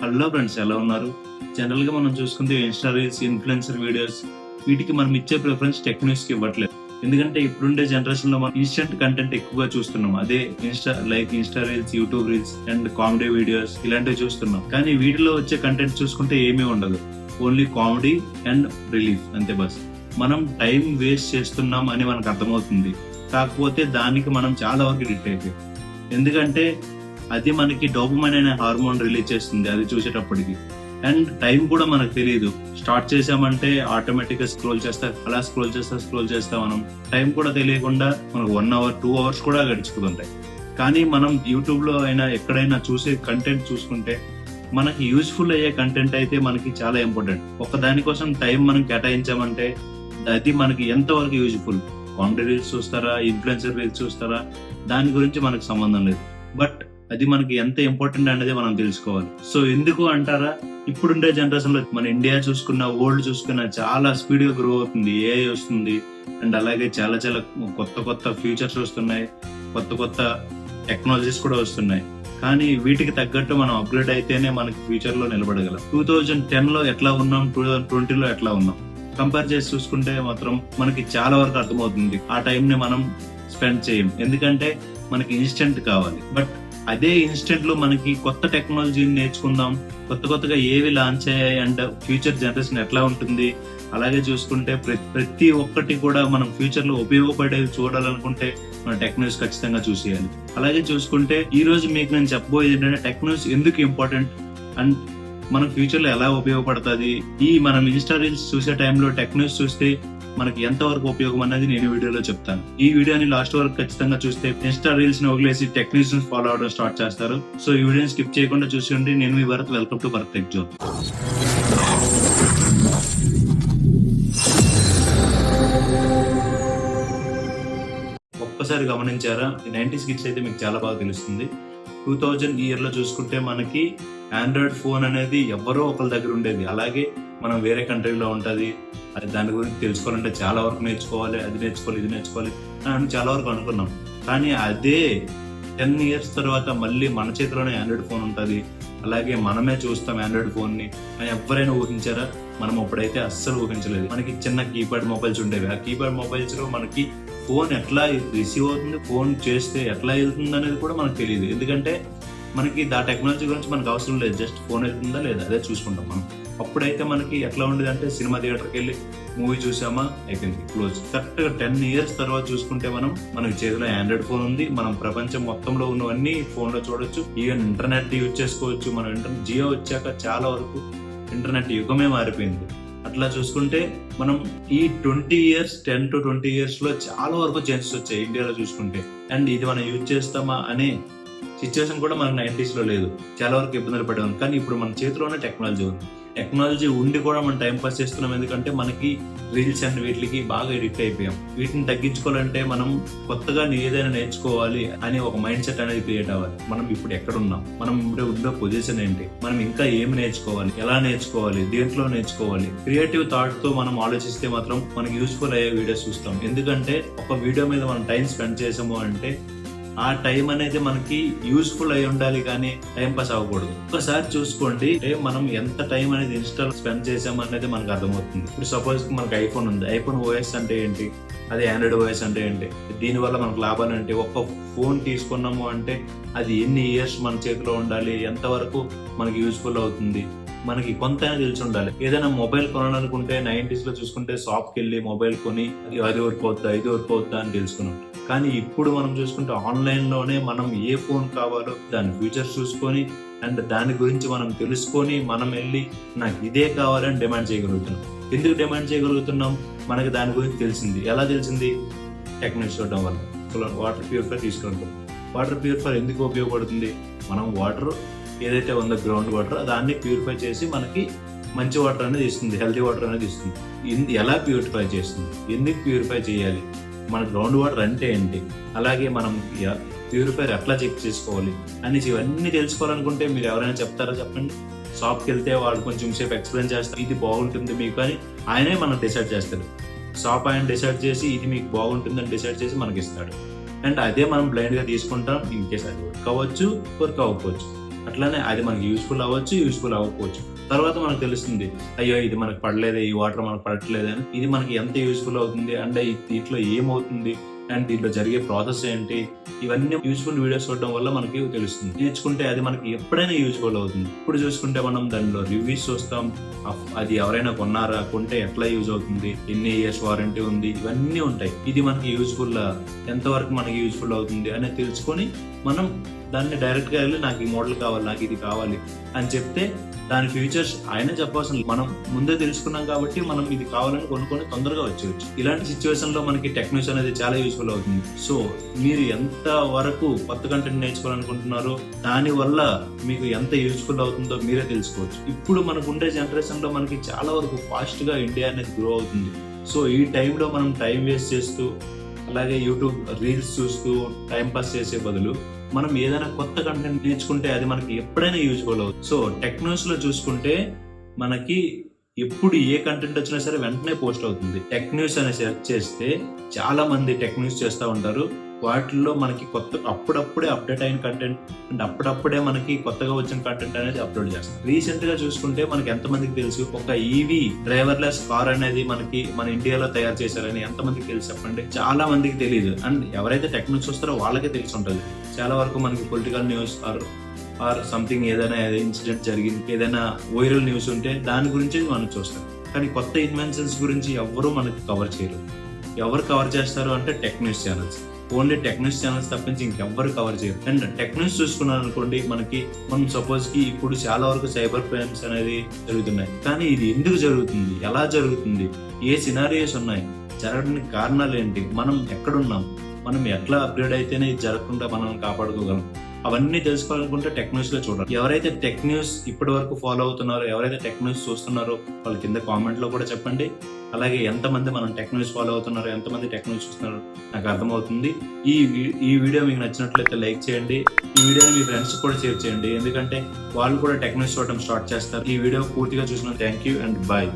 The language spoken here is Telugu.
హలో ఫ్రెండ్స్, ఎలా ఉన్నారు? జనరల్గా మనం చూసుకుంటే ఇన్స్టా రీల్స్, ఇన్ఫ్లుయెన్సర్ వీడియోస్ వీటికి మనం ఇచ్చే ప్రిఫరెన్స్ టెక్ న్యూస్ కి ఇవ్వట్లేదు. ఎందుకంటే ఇప్పుడుండే జనరేషన్ లో మనం ఇన్స్టెంట్ కంటెంట్ ఎక్కువగా చూస్తున్నాం. అదే Insta reels, YouTube reels and comedy videos ఇలాంటివి చూస్తున్నాం. కానీ వీటిలో వచ్చే కంటెంట్ చూసుకుంటే ఏమీ ఉండదు. ఓన్లీ కామెడీ అండ్ రిలీఫ్ అంతే. బస్ మనం టైం వేస్ట్ చేస్తున్నాం అని మనకు అర్థమవుతుంది. కాకపోతే దానికి మనం చాలా వరకు ఎడిక్ట్ అయిపోయాం. ఎందుకంటే అది మనకి డోపమైన్ అనే హార్మోన్ రిలీజ్ చేస్తుంది అది చూసేటప్పటికి. అండ్ టైం కూడా మనకు తెలియదు. స్టార్ట్ చేసామంటే ఆటోమేటిక్ గా స్క్రోల్ చేస్తా మనం టైం కూడా తెలియకుండా మనకు 1 hour 2 hours కూడా గడిచిపోతుంటాయి. కానీ మనం యూట్యూబ్ లో అయినా ఎక్కడైనా చూసే కంటెంట్ చూసుకుంటే మనకి యూజ్ఫుల్ అయ్యే కంటెంట్ అయితే మనకి చాలా ఇంపార్టెంట్. ఒక దానికోసం టైం మనం కేటాయించామంటే అది మనకి ఎంతవరకు యూజ్ఫుల్. కామెడీ రీల్స్ చూస్తారా, ఇన్ఫ్లుయెన్సర్ రీల్స్ చూస్తారా, దాని గురించి మనకు సంబంధం లేదు. బట్ అది మనకి ఎంత ఇంపార్టెంట్ అనేది మనం తెలుసుకోవాలి. సో ఎందుకు అంటారా, ఇప్పుడుండే జనరేషన్ లో మన ఇండియా చూసుకున్న, వరల్డ్ చూసుకున్న చాలా స్పీడ్ గా గ్రో అవుతుంది. ఏఐ వస్తుంది అండ్ అలాగే చాలా చాలా కొత్త ఫ్యూచర్స్ వస్తున్నాయి, కొత్త టెక్నాలజీస్ కూడా వస్తున్నాయి. కానీ వీటికి తగ్గట్టు మనం అప్గ్రేడ్ అయితేనే మనకి ఫ్యూచర్ లో నిలబడగలం. 2010 లో ఎట్లా ఉన్నాం, 2020 లో ఎట్లా ఉన్నాం కంపేర్ చేసి చూసుకుంటే మాత్రం మనకి చాలా వరకు అర్థమవుతుంది. ఆ టైం ని మనం స్పెండ్ చేయం, ఎందుకంటే మనకి ఇన్స్టెంట్ కావాలి. బట్ అదే ఇన్స్టెంట్ లో మనకి కొత్త టెక్నాలజీని నేర్చుకుందాం, కొత్తగా ఏవి లాంచ్ అయ్యాయి అండ్ ఫ్యూచర్ జనరేషన్ ఎట్లా ఉంటుంది. అలాగే చూసుకుంటే ప్రతి ఒక్కటి కూడా మనం ఫ్యూచర్ లో ఉపయోగపడేవి చూడాలనుకుంటే మన టెక్ న్యూస్ ఖచ్చితంగా చూసేయాలి. అలాగే చూసుకుంటే ఈ రోజు మీకు నేను చెప్పబోయేది ఏంటంటే టెక్ న్యూస్ ఎందుకు ఇంపార్టెంట్ అండ్ మన ఫ్యూచర్ లో ఎలా ఉపయోగపడుతుంది. మనం ఇన్స్టా రీల్స్ చూసే టైంలో టెక్ న్యూస్ చూస్తే మనకి ఎంత వరకు ఉపయోగం అనేది నేను వీడియోలో చెప్తాను. ఈ వీడియోని లాస్ట్ వరకు ఖచ్చితంగా చూస్తే ఇన్స్టా రీల్స్ ని వదిలేసి టెక్ న్యూస్ ని ఫాలో అవడం స్టార్ట్ చేస్తారు. సో ఈ వీడియోని స్కిప్ చేయకుండా చూసుకోండి. నేను మీ Bharath, welcome to Bharath tech zone. ఒక్కసారి గమనించారా, 90s కిడ్స్ అయితే మీకు చాలా బాగా తెలుస్తుంది. 2000 ఇయర్ లో చూసుకుంటే మనకి ఆండ్రాయిడ్ ఫోన్ అనేది ఎవరో ఒకరి దగ్గర ఉండేది. అలాగే మనం వేరే కంట్రీలో ఉంటుంది. అది దాని గురించి తెలుసుకోవాలంటే చాలా వరకు నేర్చుకోవాలి, అది నేర్చుకోవాలి, ఇది నేర్చుకోవాలి అని చాలా వరకు అనుకున్నాం. కానీ అదే 10 years తర్వాత మళ్ళీ మన చేతిలోనే ఆండ్రాయిడ్ ఫోన్ ఉంటుంది. అలాగే మనమే చూస్తాం ఆండ్రాయిడ్ ఫోన్ ని అని ఎవరైనా ఊహించారా? మనం అప్పుడైతే అస్సలు ఊహించలేదు. మనకి చిన్న కీప్యాడ్ మొబైల్స్ ఉండేవి. ఆ కీప్యాడ్ మొబైల్స్ లో మనకి ఫోన్ ఎట్లా రిసీవ్ అవుతుంది, ఫోన్ చేస్తే ఎట్లా వెళ్తుంది అనేది కూడా మనకు తెలియదు. ఎందుకంటే మనకి ఆ టెక్నాలజీ గురించి మనకు అవసరం లేదు. జస్ట్ ఫోన్ వెళ్తుందా లేదా అదే చూసుకుంటాం మనం. అప్పుడైతే మనకి ఎట్లా ఉండేది అంటే సినిమా థియేటర్కి వెళ్ళి మూవీ చూసామా అయిపోయింది, క్లోజ్. కరెక్ట్ గా 10 years తర్వాత చూసుకుంటే మనకి చేతిలో ఆండ్రాయిడ్ ఫోన్ ఉంది. మనం ప్రపంచం మొత్తంలో ఉన్నవన్నీ ఫోన్ లో చూడొచ్చు. ఈవెన్ ఇంటర్నెట్ యూజ్ చేసుకోవచ్చు. మనం జియో వచ్చాక చాలా వరకు ఇంటర్నెట్ యుగమే మారిపోయింది. అట్లా చూసుకుంటే మనం ఈ 10 to 20 years లో చాలా వరకు చేంజెస్ వచ్చాయి ఇండియాలో చూసుకుంటే. అండ్ ఇది మనం యూజ్ చేస్తామా అనే సిచ్యువేషన్ కూడా మనకు 90s లో లేదు. చాలా వరకు ఇబ్బందులు పడేవాళ్ళం. కానీ ఇప్పుడు మన చేతిలోనే టెక్నాలజీ ఉంది. టెక్నాలజీ ఉండి కూడా మనం టైం పాస్ చేస్తున్నాం. ఎందుకంటే మనకి రీల్స్ అండ్ వీటికి బాగా ఎడిక్ట్ అయిపోయాం. వీటిని తగ్గించుకోవాలంటే మనం కొత్తగా ఏదైనా నేర్చుకోవాలి అని ఒక మైండ్ సెట్ అనేది క్రియేట్ అవ్వాలి. మనం ఇప్పుడు ఎక్కడున్నాం, మనం ఇప్పుడు ఉన్న పొజిషన్ ఏంటి, మనం ఇంకా ఏమి నేర్చుకోవాలి, ఎలా నేర్చుకోవాలి, దేంట్లో నేర్చుకోవాలి. క్రియేటివ్ థాట్ తో మనం ఆలోచిస్తే మాత్రం మనకి యూస్ఫుల్ అయ్యే వీడియోస్ చూస్తాం. ఎందుకంటే ఒక వీడియో మీద మనం టైం స్పెండ్ చేసాము అంటే ఆ టైం అనేది మనకి యూస్ఫుల్ అయి ఉండాలి, కానీ టైం పాస్ అవ్వకూడదు. ఒకసారి చూసుకోండి, మనం ఎంత టైం అనేది ఇన్స్టా స్పెండ్ చేసాం అనేది మనకు అర్థమవుతుంది. ఇప్పుడు సపోజ్ మనకి ఐఫోన్ ఉంది. ఐఫోన్ ఓఎస్ అంటే ఏంటి, అదే ఆండ్రాయిడ్ ఓఎస్ అంటే ఏంటి, దీనివల్ల మనకు లాభాలు ఏంటి, ఒక్క ఫోన్ తీసుకున్నాము అంటే అది ఎన్ని ఇయర్స్ మన చేతిలో ఉండాలి, ఎంతవరకు మనకి యూస్ఫుల్ అవుతుంది, మనకి కొంత తెలిసి ఉండాలి. ఏదైనా మొబైల్ కొనాలనుకుంటే 90s లో చూసుకుంటే షాప్కి వెళ్ళి మొబైల్ కొని అది వరకు అవుద్దా అని తెలుసుకున్నాం. కానీ ఇప్పుడు మనం చూసుకుంటే ఆన్లైన్ లోనే మనం ఏ ఫోన్ కావాలో దాని ఫీచర్స్ చూసుకొని అండ్ దాని గురించి మనం తెలుసుకొని మనం వెళ్ళి నాకు ఇదే కావాలని డిమాండ్ చేయగలుగుతున్నాం. ఎందుకు డిమాండ్ చేయగలుగుతున్నాం? మనకి దాని గురించి తెలిసింది. ఎలా తెలిసింది? టెక్నాలజీ చూడడం వల్ల. వాటర్ ప్యూరిఫైర్ తీసుకుంటాం. వాటర్ ప్యూరిఫైర్ ఎందుకు ఉపయోగపడుతుంది? మనం వాటర్ ఏదైతే ఉందో గ్రౌండ్ వాటర్ దాన్ని ప్యూరిఫై చేసి మనకి మంచి వాటర్ అనేది ఇస్తుంది, హెల్తీ వాటర్ అనేది ఇస్తుంది. ఎలా ప్యూరిఫై చేస్తుంది, ఎందుకు ప్యూరిఫై చేయాలి, మన గ్రౌండ్ వాటర్ అంటే ఏంటి, అలాగే మనం ప్యూరిఫైర్ ఎట్లా చెక్ చేసుకోవాలి అనేసి ఇవన్నీ తెలుసుకోవాలనుకుంటే మీరు ఎవరైనా చెప్తారా చెప్పండి? షాప్కి వెళ్తే వాళ్ళు కొంచెం సేపు ఎక్స్ప్లెయిన్ చేస్తారు, ఇది బాగుంటుంది మీకు అని ఆయనే మనం డిసైడ్ చేస్తాడు. షాప్ ఆయన డిసైడ్ చేసి ఇది మీకు బాగుంటుందని డిసైడ్ చేసి మనకి ఇస్తాడు. అండ్ అదే మనం బ్లైండ్ గా తీసుకుంటాం. ఇన్ కేస్ అది వర్క్ అవ్వచ్చు, వర్క్ అవ్వకపోవచ్చు. అట్లానే అది మనకి యూస్ఫుల్ అవ్వచ్చు, యూస్ఫుల్ అవ్వకపోవచ్చు. తర్వాత మనకు తెలుస్తుంది, అయ్యో ఇది మనకు పడలేదు, ఈ వాటర్ మనకు పడట్లేదు అని. ఇది మనకి ఎంత యూస్ఫుల్ అవుతుంది అంటే దీంట్లో ఏమవుతుంది అండ్ దీంట్లో జరిగే ప్రాసెస్ ఏంటి, ఇవన్నీ యూస్ఫుల్ వీడియోస్ చూడడం వల్ల మనకి తెలుస్తుంది. నేర్చుకుంటే అది మనకి ఎప్పుడైనా యూస్ఫుల్ అవుతుంది. ఇప్పుడు చూసుకుంటే మనం దానిలో రివ్యూస్ చూస్తాం, అది ఎవరైనా కొన్నారా, కొంటే ఎట్లా యూజ్ అవుతుంది, ఎన్ని ఇయర్స్ వారంటీ ఉంది, ఇవన్నీ ఉంటాయి. ఇది మనకి యూస్ఫుల్, ఎంతవరకు మనకి యూస్ఫుల్ అవుతుంది అనేది తెలుసుకొని మనం దాన్ని డైరెక్ట్ గా వెళ్ళి నాకు ఈ మోడల్ కావాలి, నాకు ఇది కావాలి అని చెప్తే దాని ఫ్యూచర్స్ ఆయన చెప్పాల్సిన మనం ముందే తెలుసుకున్నాం కాబట్టి మనం ఇది కావాలని కొనుక్కొని తొందరగా వచ్చేయచ్చు. ఇలాంటి సిచ్యువేషన్ లో మనకి టెక్నిక్స్ అనేది చాలా యూస్ఫుల్ అవుతుంది. సో మీరు ఎంత వరకు కొత్త కంటెంట్ నేర్చుకోవాలనుకుంటున్నారో దాని వల్ల మీకు ఎంత యూస్ఫుల్ అవుతుందో మీరే తెలుసుకోవచ్చు. ఇప్పుడు మనకు ఉండే జనరేషన్ లో మనకి చాలా వరకు ఫాస్ట్ గా ఇండియా అనేది గ్రో అవుతుంది. సో ఈ టైంలో మనం టైం వేస్ట్ చేస్తూ అలాగే యూట్యూబ్ రీల్స్ చూస్తూ టైం పాస్ చేసే బదులు మనం ఏదైనా కొత్త కంటెంట్ నేర్చుకుంటే అది మనకి ఎప్పుడైనా యూజ్ఫుల్ అవుతుంది. సో టెక్ న్యూస్ లో చూసుకుంటే మనకి ఎప్పుడు ఏ కంటెంట్ వచ్చినా సరే వెంటనే పోస్ట్ అవుతుంది. టెక్ న్యూస్ అని సెర్చ్ చేస్తే చాలా మంది టెక్ న్యూస్ చేస్తూ ఉంటారు. వాటిల్లో మనకి కొత్త అప్పుడప్పుడే అప్డేట్ అయిన కంటెంట్ అండ్ అప్పుడప్పుడే మనకి కొత్తగా వచ్చిన కంటెంట్ అనేది అప్లోడ్ చేస్తాం. రీసెంట్ గా చూసుకుంటే మనకి ఎంతమందికి తెలుసు ఒక ఈవీ డ్రైవర్లెస్ కార్ అనేది మనకి మన ఇండియాలో తయారు చేశారని ఎంతమందికి తెలుసు చెప్పండి? చాలా మందికి తెలియదు. అండ్ ఎవరైతే టెక్ న్యూస్ చూస్తారో వాళ్ళకే తెలిసి ఉంటుంది. చాలా వరకు మనకి పొలిటికల్ న్యూస్ ఆర్ సంథింగ్ ఏదైనా ఇన్సిడెంట్ జరిగింది, ఏదైనా వైరల్ న్యూస్ ఉంటే దాని గురించి మనం చూస్తాం. కానీ కొత్త ఇన్వెన్షన్స్ గురించి ఎవరు మనకి కవర్ చేయరు. ఎవరు కవర్ చేస్తారు అంటే tech news channels. Only tech news channels తప్పించి ఇంకెవ్వరు కవర్ చేయరు. అండ్ టెక్ న్యూస్ చూసుకున్నాను అనుకోండి, మనం సపోజ్ కి ఇప్పుడు చాలా వరకు సైబర్ క్రైమ్స్ అనేది జరుగుతున్నాయి. కానీ ఇది ఎందుకు జరుగుతుంది, ఎలా జరుగుతుంది, ఏ సినారియోస్ ఉన్నాయి, జరగడానికి కారణాలు ఏంటి, మనం ఎక్కడున్నాం, మనం ఎట్లా అప్గ్రేడ్ అయితేనే ఇది జరగకుండా మనం కాపాడుకోగలం, అవన్నీ తెలుసుకోవాలనుకుంటే టెక్ న్యూస్ లో చూడాలి. ఎవరైతే టెక్ న్యూస్ ఇప్పటి వరకు ఫాలో అవుతున్నారో, ఎవరైతే టెక్ న్యూస్ చూస్తున్నారో వాళ్ళ కింద కామెంట్ లో కూడా చెప్పండి. అలాగే ఎంతమంది మనం టెక్ న్యూస్ ఫాలో అవుతున్నారో, ఎంతమంది టెక్ న్యూస్ చూస్తున్నారో నాకు అర్థమవుతుంది. ఈ వీడియో మీకు నచ్చినట్లయితే లైక్ చేయండి. ఈ వీడియోని మీ ఫ్రెండ్స్ కూడా షేర్ చేయండి, ఎందుకంటే వాళ్ళు కూడా టెక్ న్యూస్ చూడటం స్టార్ట్ చేస్తారు. ఈ వీడియో పూర్తిగా చూసిన థ్యాంక్ యూ అండ్ బాయ్.